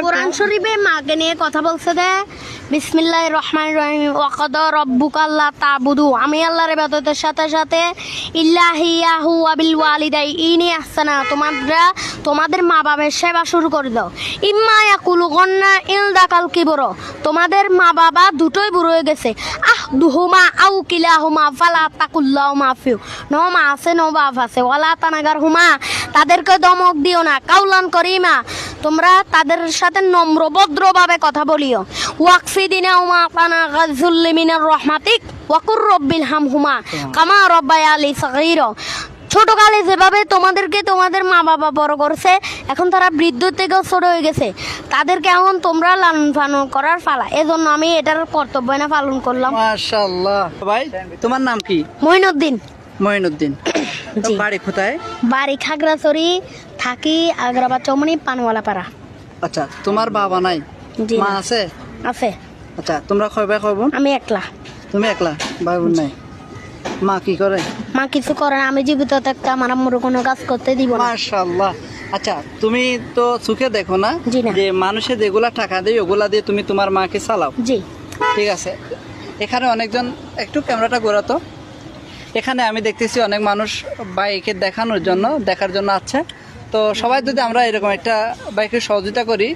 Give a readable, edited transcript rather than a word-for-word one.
কোরআন শরীফে মাকে নিয়ে কথা বলছে দে বিসমিল্লাহির রহমানির রহিম ওয়াকাদা রাব্বুকা আল্লা তা'বুদু আমি আল্লাহর ইবাদতের সাথে সাথে ইল্লাহিয়াহু ওয়া বিল ওয়ালিদাইনি ইহসানা তোমাদের মা বাবার সেবা শুরু করে দাও ইম্মা ইয়াকুলুগান্না ইলদাকাল কিবর তোমাদের মা বাবা দুটোই বুড়ো হয়ে গেছে দুহুমা আউ কিলাহুমা ফালা তাকুল্লাহুমা ফিউ নো মা আছে নো বাপ আছে ওয়ালা তানাগার হুমা তাদেরকে দমক দিও না কাউলান করিমা তোমরা তাদের সাথে নম্র ভদ্রভাবে কথা বলিও ওয়াকফিদিনা উমা কানা গাযুল মিনার রহমাতিক ওয়াকুর রব্বিল হামহুমা কামা রব্বায়ালি সগীরা ছোটকালে যেভাবে তোমাদেরকে তোমাদের মা বাবা বড় করছে এখন তারা বৃদ্ধ থেকেও ছোট হয়ে গেছে তাদেরকে এখন তোমরা লালন পালন করার পালা এজন্য আমি এটার কর্তব্য না পালন করলাম। মাশাআল্লাহ। ভাই তোমার নাম কি? মঈনুদ্দিন। মঈনুদ্দিন। বাড়ি কোথায়? বাড়ি খাগড়াছড়ি, থাকি আগ্রাবাদ চৌমনি পানওয়ালা পাড়া। আচ্ছা, তোমার বাবা নাই? জি মা আছে? আছে। আচ্ছা, তোমরা কয় ভাই কয় বোন? আমি একলা। তুমি একলা? ভাই বোন নাই? মা কি করে? মা কিছু করে না, আমি জীবিত থাকতে আমার আম্মুর কোনো কাজ করতে দিব না। মাশাআল্লাহ। আচ্ছা, তুমি তো চোখে দেখো না যে মানুষে যেগুলা টাকা দেয় ওগুলা দিয়ে তুমি তোমার মাকে চালাও? জি। ঠিক আছে, এখানে অনেকজন, একটু ক্যামেরাটা ঘোরাতো, এখানে আমি দেখতেছি অনেক মানুষ বাইকে দেখার জন্য আছে। তো সবাই যদি আমরা এরকম একটা বাইকের সহযোগিতা করি